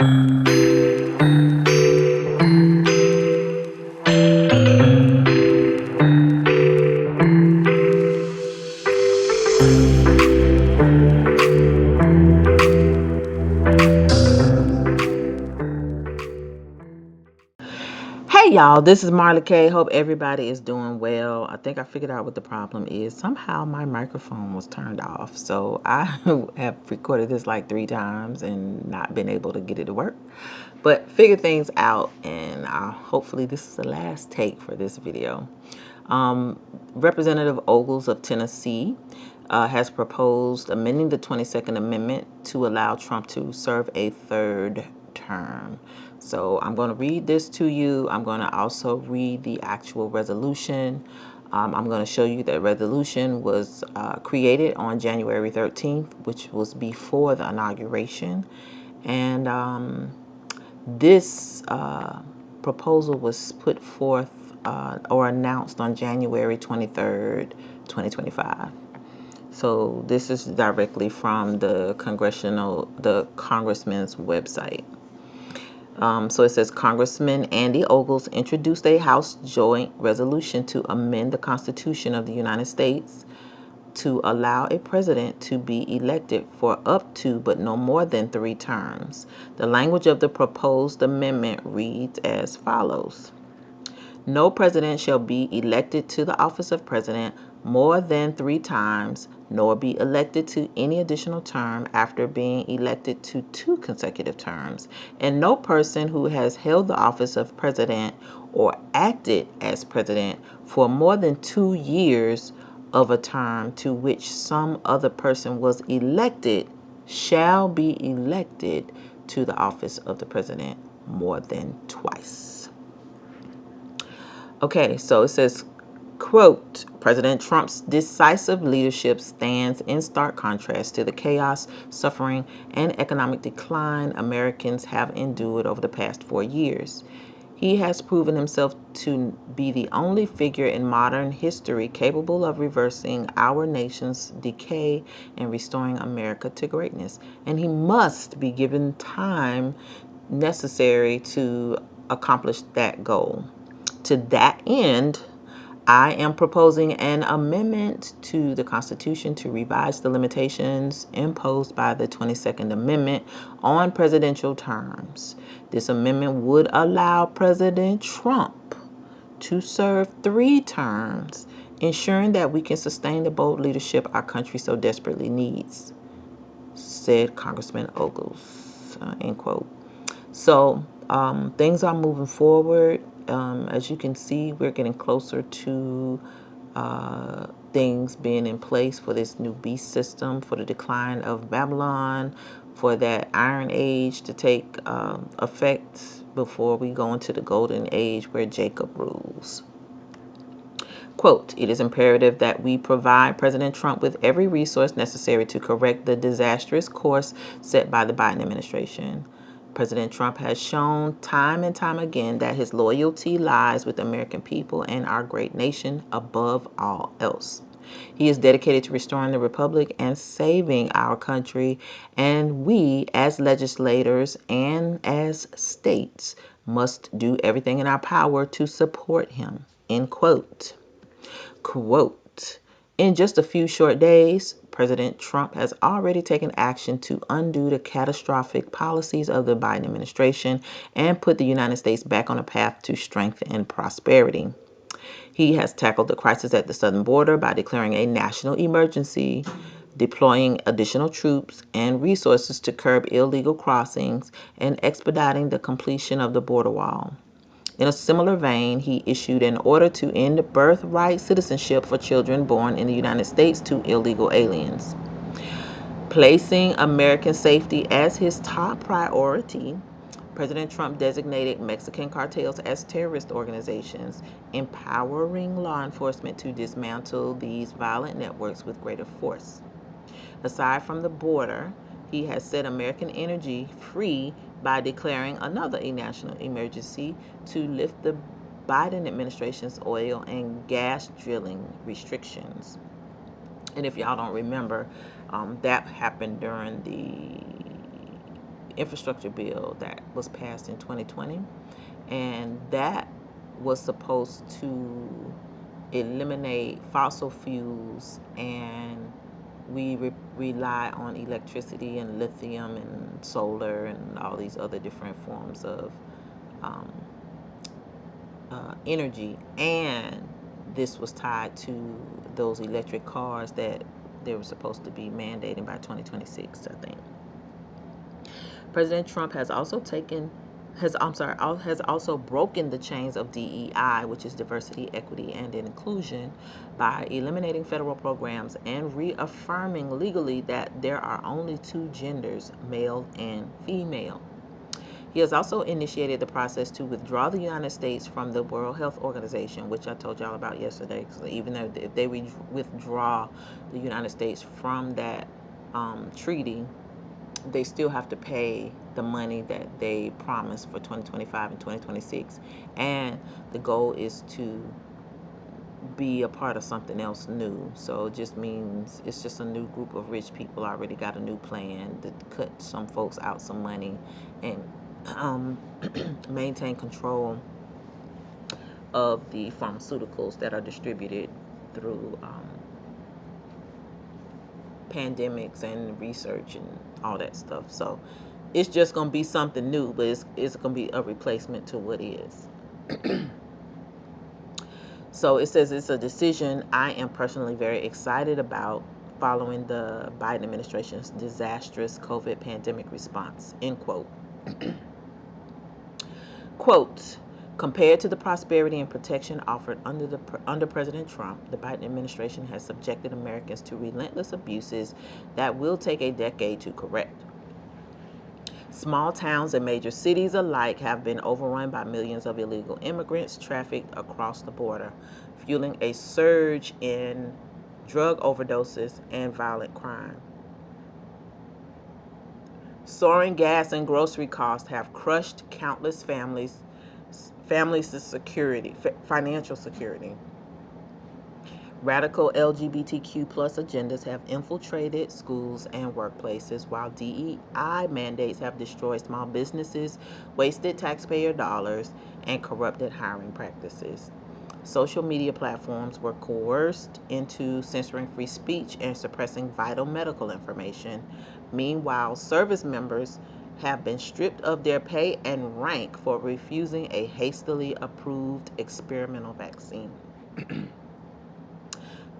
Hey y'all, this is Marla K. Hope everybody is doing well. I think I figured out what the problem is. Somehow my microphone was turned off. So I have recorded this like 3 times and not been able to get it to work. But figured things out, and hopefully this is the last take for this video. Representative Ogles of Tennessee has proposed amending the 22nd Amendment to allow Trump to serve a third term. So I'm going to read this to you. I'm going to also read the actual resolution. I'm going to show you that resolution was created on January 13th, which was before the inauguration. And this proposal was put forth or announced on January 23rd, 2025. So this is directly from the congressman's website. So it says Congressman Andy Ogles introduced a House joint resolution to amend the Constitution of the United States to allow a president to be elected for up to but no more than 3 terms. The language of the proposed amendment reads as follows. No president shall be elected to the office of president more than 3 times, nor be elected to any additional term after being elected to 2 consecutive terms. And no person who has held the office of president or acted as president for more than 2 years of a term to which some other person was elected shall be elected to the office of the president more than twice. Okay, so it says, quote, President Trump's decisive leadership stands in stark contrast to the chaos, suffering, and economic decline Americans have endured over the past 4 years. He has proven himself to be the only figure in modern history capable of reversing our nation's decay and restoring America to greatness. And he must be given time necessary to accomplish that goal. To that end, I am proposing an amendment to the Constitution to revise the limitations imposed by the 22nd Amendment on presidential terms. This amendment would allow President Trump to serve 3 terms, ensuring that we can sustain the bold leadership our country so desperately needs, said Congressman Ogles, end quote. So things are moving forward. As you can see, we're getting closer to things being in place for this new beast system, for the decline of Babylon, for that Iron Age to take effect before we go into the Golden Age where Jacob rules. Quote, it is imperative that we provide President Trump with every resource necessary to correct the disastrous course set by the Biden administration. President Trump has shown time and time again that his loyalty lies with the American people and our great nation above all else. He is dedicated to restoring the republic and saving our country, and we, as legislators and as states, must do everything in our power to support him. End quote. Quote, in just a few short days, President Trump has already taken action to undo the catastrophic policies of the Biden administration and put the United States back on a path to strength and prosperity. He has tackled the crisis at the southern border by declaring a national emergency, deploying additional troops and resources to curb illegal crossings, and expediting the completion of the border wall. In a similar vein, he issued an order to end birthright citizenship for children born in the United States to illegal aliens. Placing American safety as his top priority, President Trump designated Mexican cartels as terrorist organizations, empowering law enforcement to dismantle these violent networks with greater force. Aside from the border, he has set American energy free by declaring another national emergency to lift the Biden administration's oil and gas drilling restrictions. And if y'all don't remember, that happened during the infrastructure bill that was passed in 2020, and that was supposed to eliminate fossil fuels, and we rely on electricity and lithium and solar and all these other different forms of um, energy. And this was tied to those electric cars that they were supposed to be mandating by 2026, I think. President Trump has also taken has also broken the chains of DEI, which is diversity, equity, and inclusion, by eliminating federal programs and reaffirming legally that there are only two genders, male and female. He has also initiated the process to withdraw the United States from the World Health Organization, which I told y'all about yesterday. So even though if they withdraw the United States from that treaty, they still have to pay the money that they promised for 2025 and 2026. And the goal is to be a part of something else new. So it just means it's just a new group of rich people already got a new plan to cut some folks out some money and maintain control of the pharmaceuticals that are distributed through pandemics and research and all that stuff. So it's just going to be something new, but it's going to be a replacement to what is. So it says it's a decision I am personally very excited about following the Biden administration's disastrous COVID pandemic response, end quote. Quote, compared to the prosperity and protection offered under President Trump, the Biden administration has subjected Americans to relentless abuses that will take a decade to correct. Small towns and major cities alike have been overrun by millions of illegal immigrants trafficked across the border, fueling a surge in drug overdoses and violent crime. Soaring gas and grocery costs have crushed countless families' financial security. Radical LGBTQ plus agendas have infiltrated schools and workplaces, while DEI mandates have destroyed small businesses, wasted taxpayer dollars, and corrupted hiring practices. Social media platforms were coerced into censoring free speech and suppressing vital medical information. Meanwhile, service members have been stripped of their pay and rank for refusing a hastily approved experimental vaccine.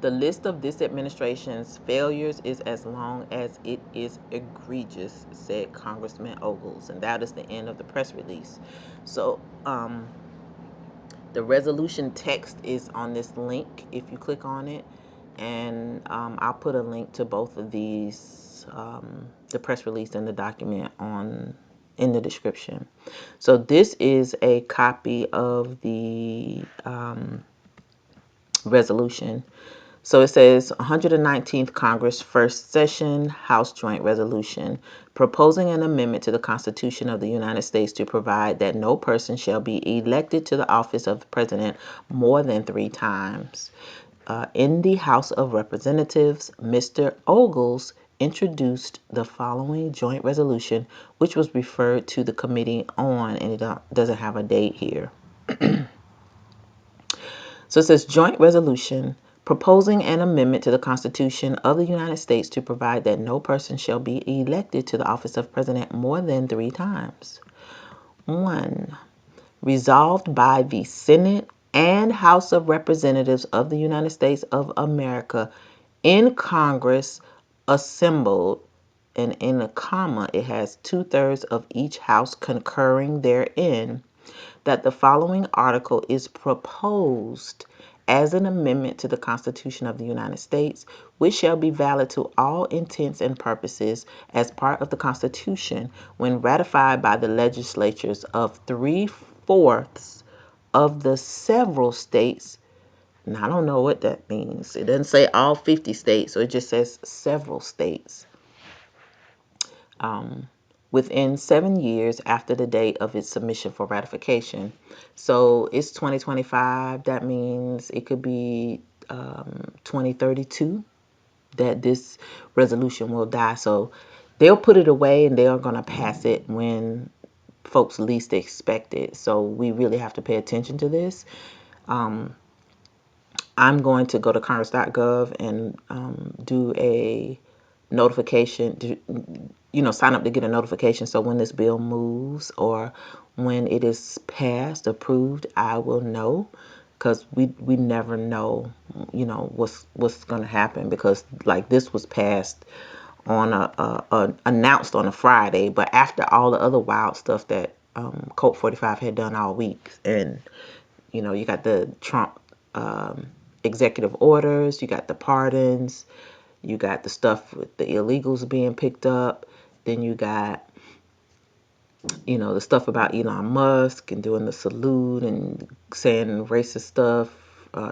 The list of this administration's failures is as long as it is egregious, said Congressman Ogles, and that is the end of the press release. So, the resolution text is on this link if you click on it, and I'll put a link to both of these, the press release and the document, in the description. So this is a copy of the resolution. So it says 119th Congress First Session House Joint Resolution proposing an amendment to the Constitution of the United States to provide that no person shall be elected to the office of president more than 3 times. In the House of Representatives, Mr. Ogles introduced the following joint resolution, which was referred to the committee on, and it doesn't have a date here. So it says joint resolution proposing an amendment to the Constitution of the United States to provide that no person shall be elected to the office of president more than 3 times. 1. Resolved by the Senate and House of Representatives of the United States of America in Congress assembled, and in a comma it has 2/3 of each house concurring therein, that the following article is proposed as an amendment to the Constitution of the United States, which shall be valid to all intents and purposes as part of the Constitution when ratified by the legislatures of 3/4 of the several states. Now, I don't know what that means. It doesn't say all 50 states, so it just says several states. Within 7 years after the date of its submission for ratification. So it's 2025. That means it could be 2032 that this resolution will die. So they'll put it away and they are going to pass it when folks least expect it. So we really have to pay attention to this. I'm going to go to congress.gov and do a notification, sign up to get a notification. So when this bill moves or when it is passed, approved, I will know, because we never know, what's going to happen, because like this was passed on announced on a Friday, but after all the other wild stuff that Code 45 had done all week. And you got the Trump executive orders, you got the pardons, you got the stuff with the illegals being picked up, then you got the stuff about Elon Musk and doing the salute and saying racist stuff.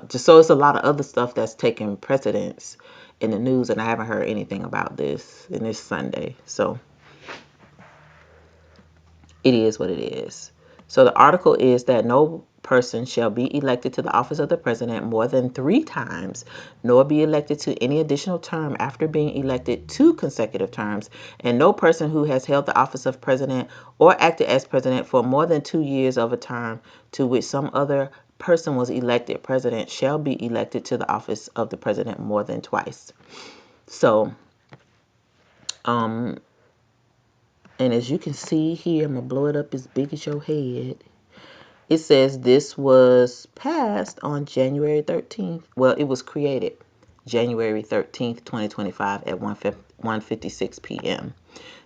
Just so it's a lot of other stuff that's taking precedence in the news, and I haven't heard anything about this, and it's Sunday, so it is what it is. So the article is that no person shall be elected to the office of the president more than 3 times, nor be elected to any additional term after being elected 2 consecutive terms, and no person who has held the office of president or acted as president for more than 2 years of a term to which some other person was elected president shall be elected to the office of the president more than twice. So, and as you can see here, I'm going to blow it up as big as your head. It says this was passed on January 13th. Well, it was created January 13th, 2025 at 1:56 p.m.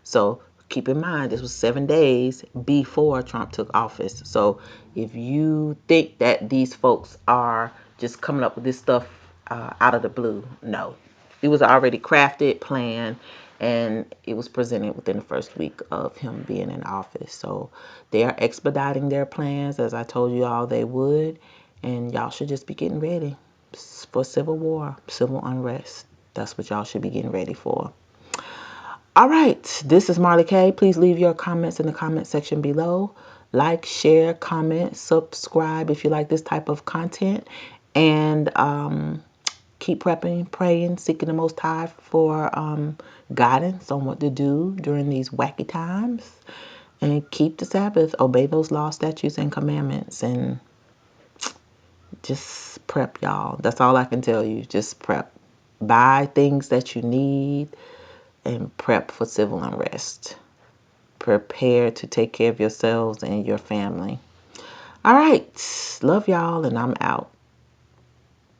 So keep in mind, this was 7 days before Trump took office. So if you think that these folks are just coming up with this stuff out of the blue, no. It was already crafted, planned, and it was presented within the first week of him being in office. So they are expediting their plans, as I told you all they would, and y'all should just be getting ready for civil war, civil unrest. That's what y'all should be getting ready for. All right, this is Marley K. Please leave your comments in the comment section below. Like, share, comment, subscribe if you like this type of content. And keep prepping, praying, seeking the Most High for guidance on what to do during these wacky times. And keep the Sabbath. Obey those laws, statutes, and commandments. And just prep, y'all. That's all I can tell you. Just prep. Buy things that you need and prep for civil unrest. Prepare to take care of yourselves and your family. All right. Love y'all, and I'm out.